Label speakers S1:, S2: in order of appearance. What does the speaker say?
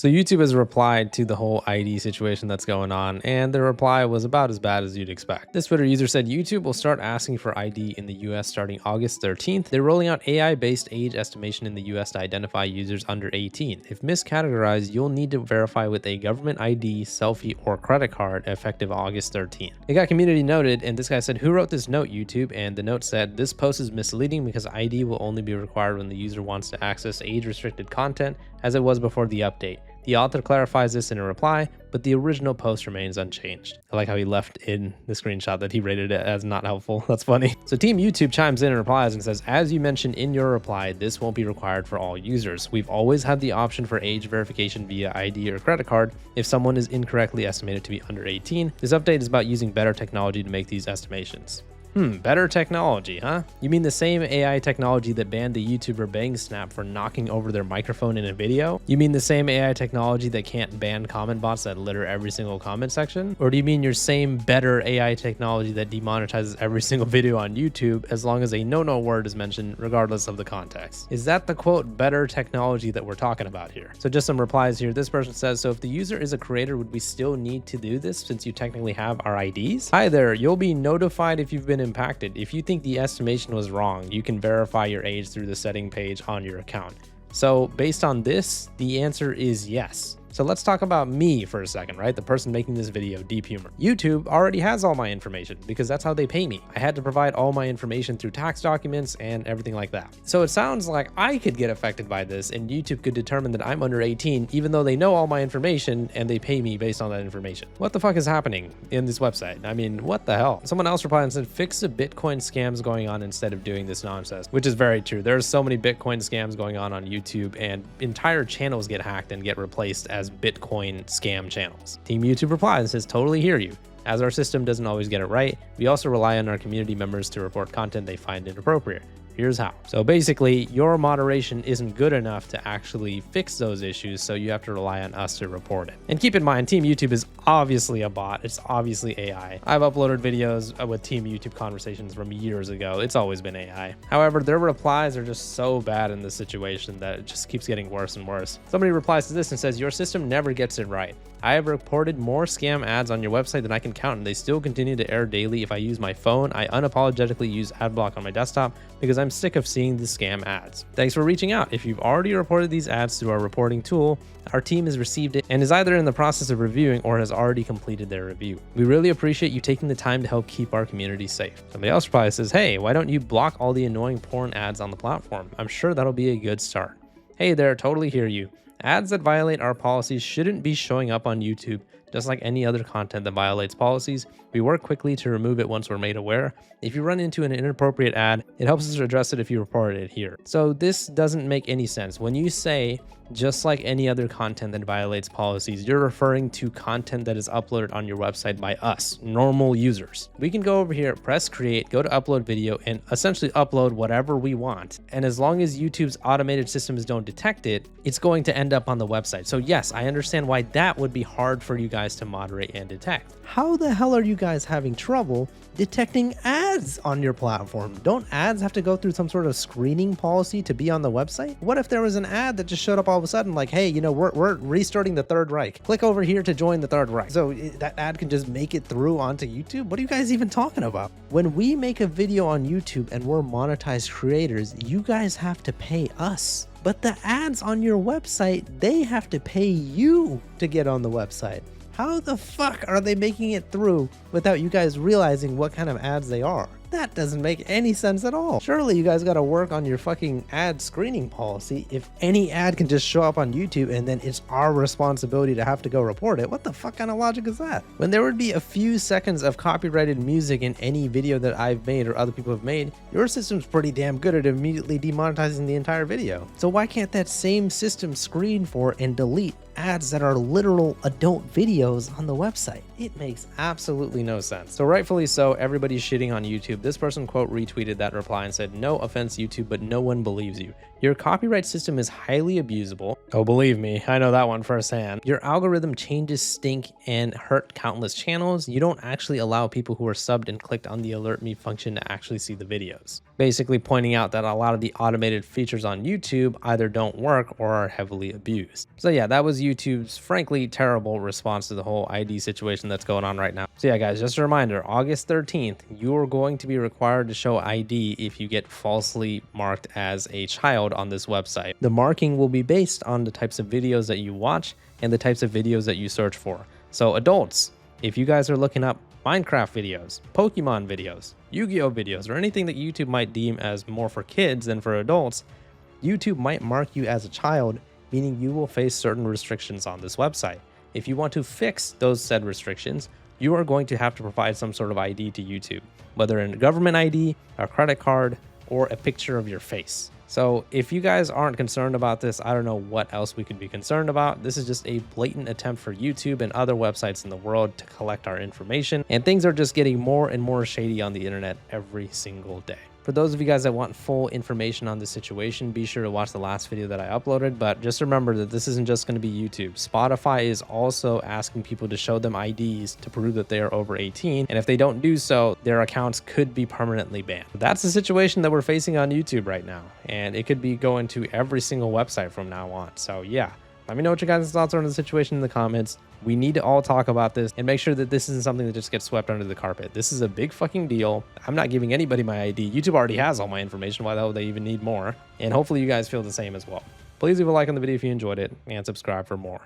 S1: So YouTube has replied to the whole ID situation that's going on, and their reply was about as bad as you'd expect. This Twitter user said YouTube will start asking for ID in the US starting August 13th. They're rolling out AI-based age estimation in the US to identify users under 18. If miscategorized, you'll need to verify with a government ID, selfie, or credit card effective August 13th. It got community noted, and this guy said, "Who wrote this note, YouTube?" And the note said, "This post is misleading because ID will only be required when the user wants to access age-restricted content, as it was before the update. The author clarifies this in a reply, but the original post remains unchanged." I like how he left in the screenshot that he rated it as not helpful. That's funny. So Team YouTube chimes in and replies and says, "As you mentioned in your reply, this won't be required for all users. We've always had the option for age verification via ID or credit card if someone is incorrectly estimated to be under 18. This update is about using better technology to make these estimations." Better technology, huh? You mean the same AI technology that banned the YouTuber BangSnap for knocking over their microphone in a video? You mean the same AI technology that can't ban comment bots that litter every single comment section? Or do you mean your same better AI technology that demonetizes every single video on YouTube as long as a no-no word is mentioned regardless of the context? Is that the quote better technology that we're talking about here? So just some replies here. This person says, "So if the user is a creator, would we still need to do this since you technically have our IDs? Hi there, you'll be notified if you've been impacted. If you think the estimation was wrong, you can verify your age through the setting page on your account." So based on this, the answer is yes. So let's talk about me for a second, right? The person making this video, DeepHumor. YouTube already has all my information because that's how they pay me. I had to provide all my information through tax documents and everything like that. So it sounds like I could get affected by this and YouTube could determine that I'm under 18 even though they know all my information and they pay me based on that information. What the fuck is happening in this website? I mean, what the hell? Someone else replied and said, "Fix the Bitcoin scams going on instead of doing this nonsense," which is very true. There's so many Bitcoin scams going on YouTube, and entire channels get hacked and get replaced as Bitcoin scam channels. Team YouTube replies and says, "Totally hear you. As our system doesn't always get it right, we also rely on our community members to report content they find inappropriate. Here's how." So basically, your moderation isn't good enough to actually fix those issues, so you have to rely on us to report it. And keep in mind, Team YouTube is obviously a bot. It's obviously AI. I've uploaded videos with Team YouTube conversations from years ago. It's always been AI. However, their replies are just so bad in this situation that it just keeps getting worse and worse. Somebody replies to this and says, "Your system never gets it right. I have reported more scam ads on your website than I can count, and they still continue to air daily. If I use my phone, I unapologetically use AdBlock on my desktop because I'm sick of seeing the scam ads. Thanks for reaching out. If you've already reported these ads through our reporting tool, our team has received it and is either in the process of reviewing or has already completed their review. We really appreciate you taking the time to help keep our community safe." Somebody else probably says, "Hey, why don't you block all the annoying porn ads on the platform? I'm sure that'll be a good start." Hey there, totally hear you. Ads that violate our policies shouldn't be showing up on YouTube. Just like any other content that violates policies, we work quickly to remove it once we're made aware. If you run into an inappropriate ad, it helps us address it if you report it here. So this doesn't make any sense. When you say just like any other content that violates policies, you're referring to content that is uploaded on your website by us, normal users. We can go over here, press create, go to upload video, and essentially upload whatever we want. And as long as YouTube's automated systems don't detect it, it's going to end up on the website. So yes, I understand why that would be hard for you guys to moderate and detect. How the hell are you guys having trouble detecting ads on your platform? Don't ads have to go through some sort of screening policy to be on the website? What if there was an ad that just showed up all of a sudden like, "Hey, you know, we're restarting the Third Reich. Click over here to join the Third Reich." So that ad can just make it through onto YouTube? What are you guys even talking about? When we make a video on YouTube and we're monetized creators, you guys have to pay us. But the ads on your website, they have to pay you to get on the website. How the fuck are they making it through without you guys realizing what kind of ads they are? That doesn't make any sense at all. Surely you guys gotta work on your fucking ad screening policy. If any ad can just show up on YouTube and then it's our responsibility to have to go report it, what the fuck kind of logic is that? When there would be a few seconds of copyrighted music in any video that I've made or other people have made, your system's pretty damn good at immediately demonetizing the entire video. So why can't that same system screen for and delete ads that are literal adult videos on the website? It makes absolutely no sense. So rightfully so, everybody's shitting on YouTube This person quote retweeted that reply and said, "No offense YouTube, but no one believes you. Your copyright system is highly abusable." Oh, believe me, I know that one firsthand. "Your algorithm changes stink and hurt countless channels. You don't actually allow people who are subbed and clicked on the alert me function to actually see the videos." Basically pointing out that a lot of the automated features on YouTube either don't work or are heavily abused. So yeah, that was YouTube's frankly terrible response to the whole ID situation that's going on right now. So yeah, guys, just a reminder, August 13th, you're going to be required to show ID if you get falsely marked as a child on this website. The marking will be based on the types of videos that you watch and the types of videos that you search for. So adults, if you guys are looking up Minecraft videos, Pokemon videos, Yu-Gi-Oh videos, or anything that YouTube might deem as more for kids than for adults, YouTube might mark you as a child, meaning you will face certain restrictions on this website. If you want to fix those said restrictions, you are going to have to provide some sort of ID to YouTube, whether a government ID, a credit card, or a picture of your face. So if you guys aren't concerned about this, I don't know what else we could be concerned about. This is just a blatant attempt for YouTube and other websites in the world to collect our information, and things are just getting more and more shady on the internet every single day. For those of you guys that want full information on this situation, be sure to watch the last video that I uploaded, but just remember that this isn't just going to be YouTube. Spotify is also asking people to show them IDs to prove that they are over 18, and if they don't do so, their accounts could be permanently banned. That's the situation that we're facing on YouTube right now, and it could be going to every single website from now on. So yeah, let me know what your guys' thoughts are on the situation in the comments. We need to all talk about this and make sure that this isn't something that just gets swept under the carpet. This is a big fucking deal. I'm not giving anybody my ID. YouTube already has all my information. Why the hell would they even need more? And hopefully you guys feel the same as well. Please leave a like on the video if you enjoyed it and subscribe for more.